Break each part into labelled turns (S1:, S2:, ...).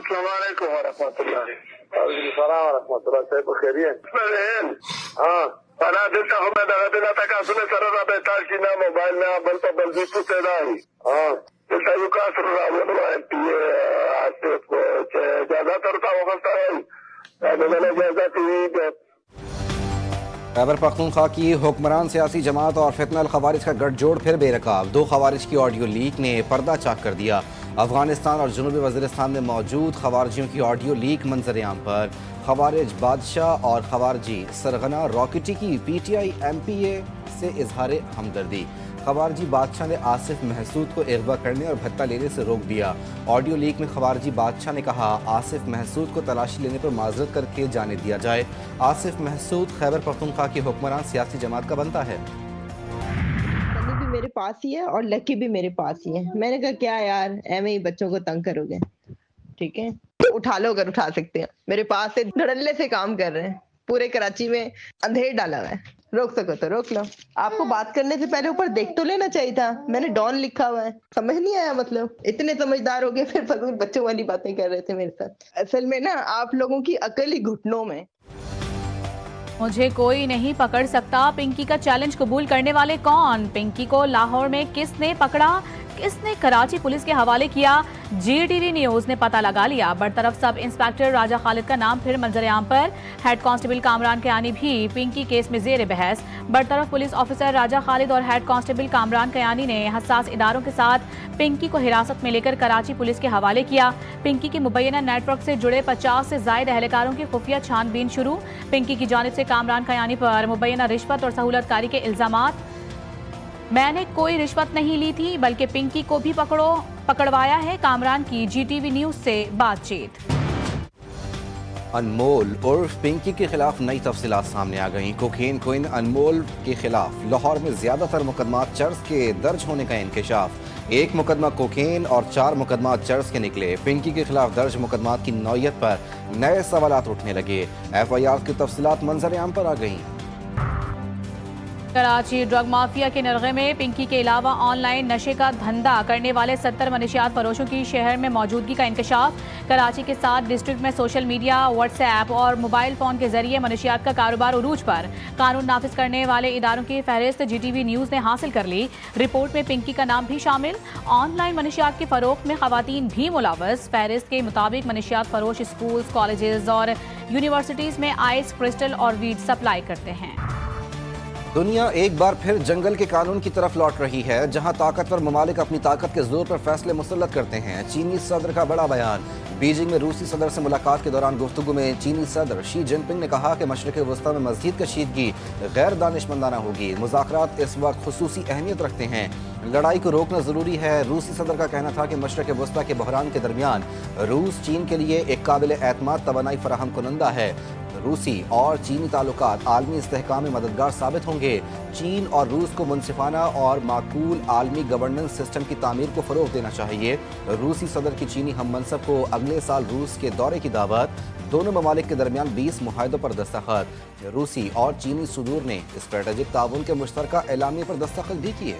S1: अस्सलामुअलैकुम वरहमतुल्लाह खैरियत। हाँ बना देता हूँ मैं दगा देना तक सुने सर बेताल की ना मोबाइल ना बल तो बल भी पूछे ना ही हाँ ज्यादातर का वक्त
S2: खैबर पख्तूनख्वा की हुक्मरान सियासी जमात और फितनल खवारिज का गठजोड़ फिर बेरकाब। 2 खवारिज की ऑडियो लीक ने पर्दा चाक कर दिया। अफगानिस्तान और जनूबी वज़ीरिस्तान में मौजूद खवारिजियों की ऑडियो लीक मंजर-ए-आम पर। खवारिज बादशाह और खवारजी सरगना रॉकेटी की PTI MPA से इजहार हमदर्दी। खवारजी बादशाह ने आसिफ महसूद को अगवा करने और भत्ता लेने से रोक दिया। ऑडियो लीक में खवारजी बादशाह ने कहा आसिफ महसूद को तलाशी लेने पर माजरत करके जाने दिया जाए। आसिफ महसूद खैबर पख्तूनख्वा की हुक्मरान सियासी जमात का बनता है।
S3: सनी भी मेरे पास ही है और लकी भी मेरे पास ही है। मैंने कहा क्या यार ऐਵੇਂ ही बच्चों को तंग करोगे, ठीक है उठा लो अगर उठा सकते हैं। मेरे पास से धड़ल्ले से काम कर रहे हैं। पूरे कराची में अंधेर डाला हुआ है, रोक सको तो रोक लो। आपको बात करने से पहले ऊपर देख तो लेना चाहिए था। मैंने डॉन लिखा हुआ है, समझ नहीं आया। मतलब इतने समझदार हो गए फिर फजूल बच्चों वाली बातें कर रहे थे मेरे साथ। असल में ना आप लोगों की अकल ही घुटनों में।
S4: मुझे कोई नहीं पकड़ सकता, पिंकी का चैलेंज कबूल करने वाले कौन? पिंकी को लाहौर में किसने पकड़ा, किसने कराची पुलिस के हवाले किया? GTV न्यूज ने पता लगा लिया। बरतरफ सब इंस्पेक्टर राजा खालिद का नाम फिर मंजर-ए-आम पर। हेड कांस्टेबल कामरान कयानी भी पिंकी केस में जेर बहस। बरतरफ पुलिस ऑफिसर राजा खालिद और हेड कांस्टेबल कामरान कयानी ने हसास इदारों के साथ पिंकी को हिरासत में लेकर कराची पुलिस के हवाले किया। पिंकी की मुबैना नेटवर्क से जुड़े 50 से ज्यादा एहलकारों की खुफिया छानबीन शुरू। पिंकी की जानिब से कामरान कयानी पर मुबैना रिश्वत और सहूलतकारी के इल्जामात। मैंने कोई रिश्वत नहीं ली थी बल्कि पिंकी को भी पकड़वाया है। कामरान की GTV न्यूज से बातचीत।
S2: अनमोल उर्फ पिंकी के खिलाफ नई तफसीलात सामने आ गई। कोकेन क्वीन अनमोल के खिलाफ लाहौर में ज्यादातर मुकदमा चर्स के दर्ज होने का इंकशाफ। 1 मुकदमा कोकेन और 4 मुकदमा चर्स के निकले। पिंकी के खिलाफ दर्ज मुकदमा की नौयत पर नए सवालात उठने लगे। FIR की तफसीलात मंजर-ए-आम पर आ गई।
S4: कराची ड्रग माफिया के नरगे में पिंकी के अलावा ऑनलाइन नशे का धंधा करने वाले 70 मनशियात फरोशों की शहर में मौजूदगी का इंकशाफ। कराची के 7 डिस्ट्रिक्ट में सोशल मीडिया, व्हाट्सएप और मोबाइल फोन के जरिए मनशियात का कारोबार उरूज पर। कानून नाफिज करने वाले इदारों की फहरिस्त GTV न्यूज ने हासिल कर ली। रिपोर्ट में पिंकी का नाम भी शामिल। ऑनलाइन मनशियात की फरोख्त में खवातीन भी मुलावस। फहरिस्त के मुताबिक मनशियात फरोश स्कूल, कॉलेजेस और यूनिवर्सिटीज में आइस, क्रिस्टल और वीड सप्लाई करते हैं।
S2: दुनिया एक बार फिर जंगल के कानून की तरफ लौट रही है, जहां ताकतवर ममालिक अपनी ताकत के जोर पर फैसले मुसल्लत करते हैं। चीनी सदर का बड़ा बयान। बीजिंग में रूसी सदर से मुलाकात के दौरान गुफ्तगू में चीनी सदर शी जिनपिंग ने कहा कि मशरिक़ वस्ता में मज़ीद कशीदगी गैर दानिशमंदाना होगी। मुज़ाकरात इस वक्त खुसूसी अहमियत रखते हैं, लड़ाई को रोकना ज़रूरी है। रूसी सदर का कहना था कि मशरिक़ वस्ता के बहरान के दरमियान रूस चीन के लिए एक काबिल एतमाद तवानाई फराहम कुनंदा है। रूसी और चीनी ताल्लुकात आलमी इस्तेहकाम में मददगार साबित होंगे। चीन और रूस को मुनसिफाना और माकूल आलमी गवर्नेंस सिस्टम की तामीर को फ़रोग़ देना चाहिए। रूसी सदर की चीनी हम मनसब को अगले साल रूस के दौरे की दावत। दोनों ममालिक के दरमियान 20 मुआहदों पर दस्तखत। रूसी और चीनी सदूर ने स्ट्रेटेजिक ताउन के मुश्तरका एलामिये पर दस्तखत भी किए।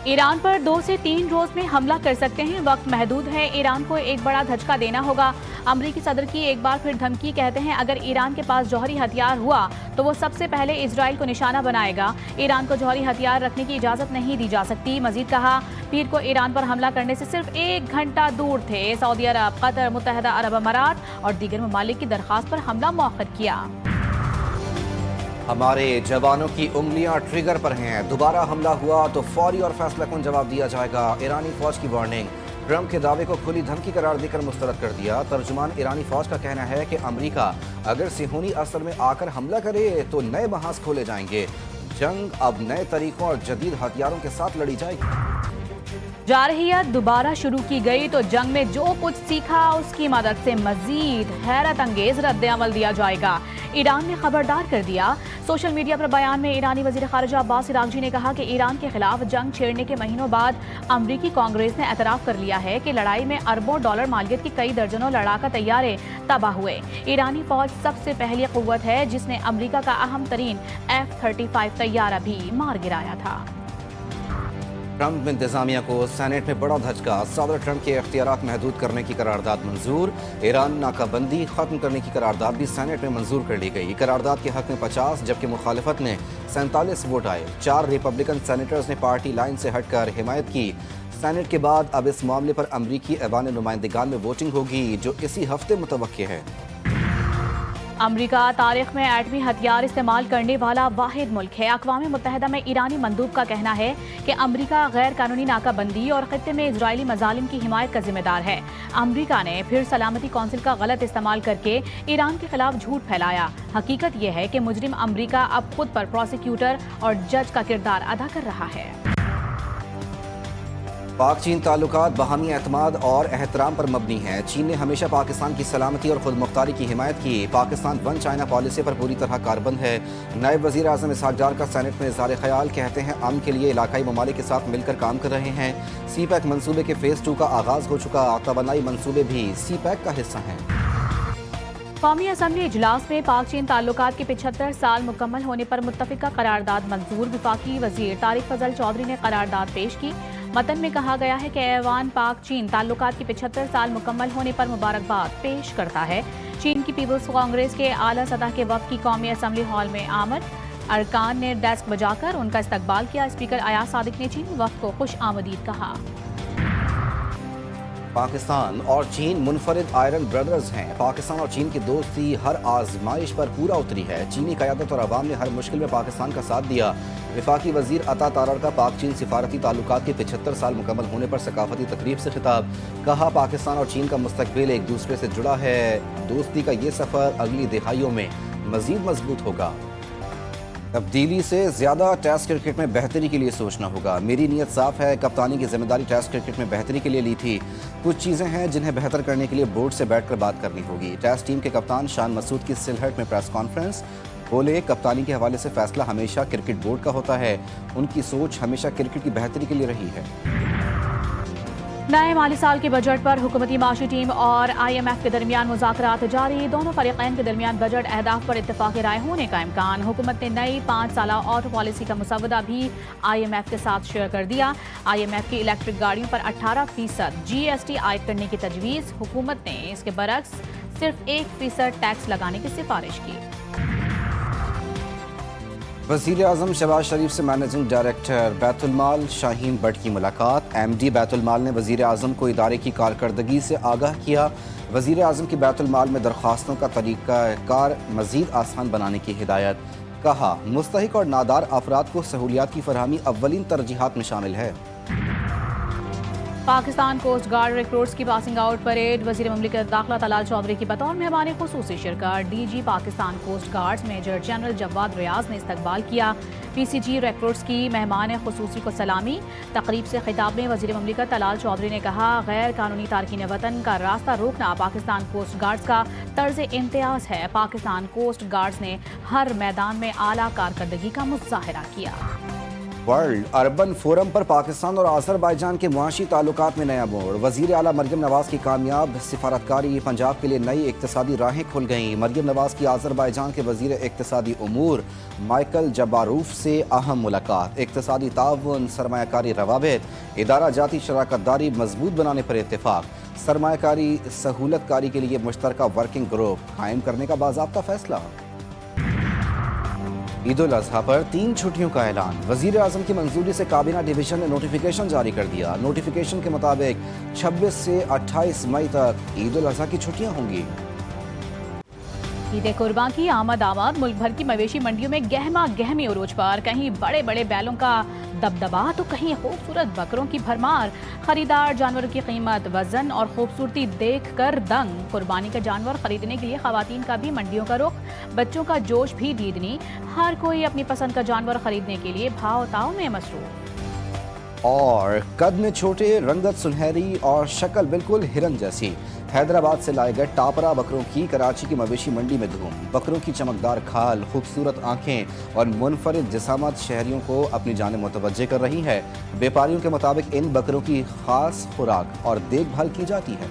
S4: ईरान पर 2 से 3 रोज में हमला कर सकते हैं, वक्त महदूद है। ईरान को एक बड़ा धचका देना होगा। अमरीकी सदर की एक बार फिर धमकी। कहते हैं अगर ईरान के पास जौहरी हथियार हुआ तो वो सबसे पहले इजराइल को निशाना बनाएगा। ईरान को जौहरी हथियार रखने की इजाजत नहीं दी जा सकती। मजीद कहा पीर को ईरान पर हमला करने से सिर्फ 1 घंटा दूर थे सऊदी अरब, कतर, मुत्तहदा अरब अमारात और दीगर ममालिक की दरख्वास्त पर हमला मौखर किया।
S2: हमारे जवानों की उंगलियां ट्रिगर पर हैं। दोबारा हमला हुआ तो फौरी और फैसलाकुन जवाब दिया जाएगा। ईरानी फौज की वार्निंग। ट्रंप के दावे को खुली धमकी करार देकर मुस्तरद कर दिया। तर्जुमान ईरानी फौज का कहना है कि अमेरिका अगर सिहोनी असर में आकर हमला करे तो नए महाज खोले जाएंगे। जंग अब नए तरीकों और जदीद हथियारों के साथ लड़ी जाएगी।
S4: जारहियत दोबारा शुरू की गई तो जंग में जो कुछ सीखा उसकी मदद से मजीद हैरत अंगेज रद्द-ए-अमल दिया जाएगा। ईरान ने खबरदार कर दिया। सोशल मीडिया पर बयान में ईरानी वजीर खारिजा अब्बास इरागजी ने कहा कि ईरान के खिलाफ जंग छेड़ने के महीनों बाद अमरीकी कांग्रेस ने एतराफ कर लिया है कि लड़ाई में अरबों डॉलर मालियत की कई दर्जनों लड़ाका तैयारे तबाह हुए। ईरानी फौज सबसे पहली कुव्वत है जिसने अमरीका का अहम तरीन F-35 तैयारा भी मार गिराया था।
S2: ट्रंप इंतजामिया को सेनेट में बड़ा धचका। सदर ट्रंप के इख्तियारात महदूद करने की करारदाद मंजूर। ईरान नाकाबंदी खत्म करने की करारदाद भी सेनेट में मंजूर कर ली गई। करारदाद के हक में 50 जबकि मुखालिफत में 47 वोट आए। 4 रिपब्लिकन सेनेटर्स ने पार्टी लाइन से हटकर हिमायत की। सेनेट के बाद अब इस मामले पर अमरीकी ऐवान नुमाइंदगान में वोटिंग होगी, जो इसी हफ्ते मुतवक्किल है।
S4: अमरीका तारीख में एटमी हथियार इस्तेमाल करने वाला वाहिद मुल्क है। अक़वाम मुत्तहिदा में ईरानी मंदूब का कहना है कि अमरीका गैर कानूनी नाकाबंदी और खित्ते में इजरायली मजालिम की हिमायत का जिम्मेदार है। अमरीका ने फिर सलामती कौंसिल का गलत इस्तेमाल करके ईरान के खिलाफ झूठ फैलाया। हकीकत यह है कि मुजरिम अमरीका अब खुद पर प्रोसिक्यूटर और जज का किरदार अदा कर रहा है।
S2: पाक चीन ताल्लुकात बाहमी एतमाद और एहतराम पर मबनी है। चीन ने हमेशा पाकिस्तान की सलामती और खुद मुख्तारी की हिमायत की। पाकिस्तान वन चाइना पॉलिसी पर पूरी तरह कारबंद है। नायब वज़ीर आज़म इसहाक डार का सेनेट में इज़हार ख़याल, कहते हैं अमन के लिए इलाकाई ममालिक के साथ मिलकर काम कर रहे हैं। सी पैक मनसूबे के फ़ेज़ 2 का आगाज़ हो चुका। तवानाई मनसूबे भी सी पैक का हिस्सा हैं।
S4: कौमी असम्बली इजलास में पाक चीन ताल्लुकात के 75 साल मुकम्मल होने पर मुत्तफ़िका करारदाद मंजूर। वफाकी वज़ीर तारिक फजल चौधरी ने करारदाद पेश की। मतन में कहा गया है कि ऐवान पाक चीन ताल्लुकात के 75 साल मुकम्मल होने पर मुबारकबाद पेश करता है। चीन की पीपल्स कांग्रेस के आला सतह के वक्त की कौमी असम्बली हॉल में आमद। अरकान ने डेस्क बजाकर उनका इस्तकबाल किया। स्पीकर अयाज सादिक ने चीनी वक्त को खुश आमदीद कहा।
S2: पाकिस्तान और चीन मुनफरिद आयरन ब्रदर्स हैं। पाकिस्तान और चीन की दोस्ती हर आजमाइश पर पूरा उतरी है। चीनी क़यादत और अवाम ने हर मुश्किल में पाकिस्तान का साथ दिया। वफाकी वज़ीर अता तारड़ का पाक चीन सिफारती ताल्लुकात के 75 साल मुकम्मल होने पर सकाफती तकरीब से खिताब। कहा पाकिस्तान और चीन का मुस्तकबिल एक दूसरे से जुड़ा है। दोस्ती का ये सफ़र अगली दिहाइयों में मज़ीद मजबूत होगा। तब्दीली से ज़्यादा टेस्ट क्रिकेट में बेहतरी के लिए सोचना होगा। मेरी नीयत साफ है। कप्तानी की जिम्मेदारी टेस्ट क्रिकेट में बेहतरी के लिए ली थी। कुछ चीज़ें हैं जिन्हें बेहतर करने के लिए बोर्ड से बैठकर बात करनी होगी। टेस्ट टीम के कप्तान शान मसूद की सिलहट में प्रेस कॉन्फ्रेंस। बोले कप्तानी के हवाले से फैसला हमेशा क्रिकेट बोर्ड का होता है। उनकी सोच हमेशा क्रिकेट की बेहतरी के लिए रही है।
S4: नए माली साल के बजट पर हुकूमती माशी टीम और IMF के दरमियान मुज़ाकरात जारी। दोनों फरीक़ैन के दरमियान बजट अहदाफ पर इत्तफ़ाक़ी राय होने का इम्कान। हुकूमत ने नई 5 साला ऑटो पॉलिसी का मसवदा भी IMF के साथ शेयर कर दिया। IMF की इलेक्ट्रिक गाड़ियों पर 18% GST आयद करने की तजवीज़। हुकूमत ने इसके बरक्स सिर्फ 1% टैक्स लगाने की सिफारिश की।
S2: वज़ीर आज़म शहबाज शरीफ से managing director Betul mall Shaheen but की मुलाकात। MD बैतुल माल ने वज़ीर आज़म को इदारे की कारकर्दगी से आगाह किया। वज़ीर आज़म की बैतुल माल में दरख्वास्तों का तरीक़ाकार मज़ीद आसान बनाने की हिदायत। कहा मुस्तहिक और नादार अफराद को सहूलियात की फरहमी अव्वलीन तरजीहात में शामिल है।
S4: पाकिस्तान कोस्ट गार्ड रिक्रूट्स की पासिंग आउट परेड। वज़ीर ममलिकत दाखिला तलाल चौधरी की बतौर मेहमान खुसूसी शिरकत। DG Pakistan coast guards major general Jawad Riaz ने इस्तकबाल किया। PCG रिक्रूट्स की मेहमान खुसूसी को सलामी। तकरीब से खिताब में वज़ीर ममलिकत तलाल चौधरी ने कहा गैर कानूनी तारकीन वतन का रास्ता रोकना पाकिस्तान कोस्ट गार्ड्स का तर्ज इम्तियाज़ है। पाकिस्तान कोस्ट गार्ड्स ने हर मैदान में आला कारकर्दगी का मुजाहरा किया।
S2: वर्ल्ड अर्बन फोरम पर पाकिस्तान और आज़रबाईजान के मुआशी ताल्लुकात में नया मोड़। वज़ीर आला मरियम नवाज़ की कामयाब सिफारतकारी। पंजाब के लिए नई इक्तिसादी राहें खुल गईं। मरियम नवाज़ की आज़रबाईजान के वज़ीर इक्तिसादी उमूर माइकल जबारूफ से अहम मुलाकात। इक्तिसादी ताउन, सरमायाकारी रवाबित, इदारा जाती शराकतदारी मजबूत बनाने पर इत्तेफाक। सरमायाकारी सहूलतकारी के लिए मुश्तरका वर्किंग ग्रुप कायम करने का बाज़ाब्ता फैसला। ईद उल अज़हा पर 3 छुट्टियों का ऐलान। वज़ीर आज़म की मंजूरी से काबीना डिवीज़न ने नोटिफिकेशन जारी कर दिया। नोटिफिकेशन के मुताबिक 26 से 28 मई तक ईद उल अज़हा की छुट्टियां होंगी।
S4: ईद कुर्बान की आमद मुल्क भर की मवेशी मंडियों में गहमा गहमी उरूज पर। कहीं बड़े बड़े बैलों का दबदबा तो कहीं खूबसूरत बकरों की भरमार। खरीदार जानवरों की कीमत, वजन और खूबसूरती देख कर दंग। कुर्बानी का जानवर खरीदने के लिए खवातीन का भी मंडियों का रुख। बच्चों का जोश भी दीदनी। हर कोई अपनी पसंद का जानवर खरीदने के लिए भाव ताव में मसरूफ।
S2: और कद में छोटे, रंगत सुनहरी और शक्ल बिल्कुल हिरन जैसी। हैदराबाद से लाए गए टापरा बकरों की कराची की मवेशी मंडी में धूम। बकरों की चमकदार खाल, खूबसूरत आंखें और मुनफरिद जिसामत शहरियों को अपनी जानिब मुतवज्जे कर रही है। व्यापारियों के मुताबिक इन बकरों की खास खुराक और देखभाल की जाती है।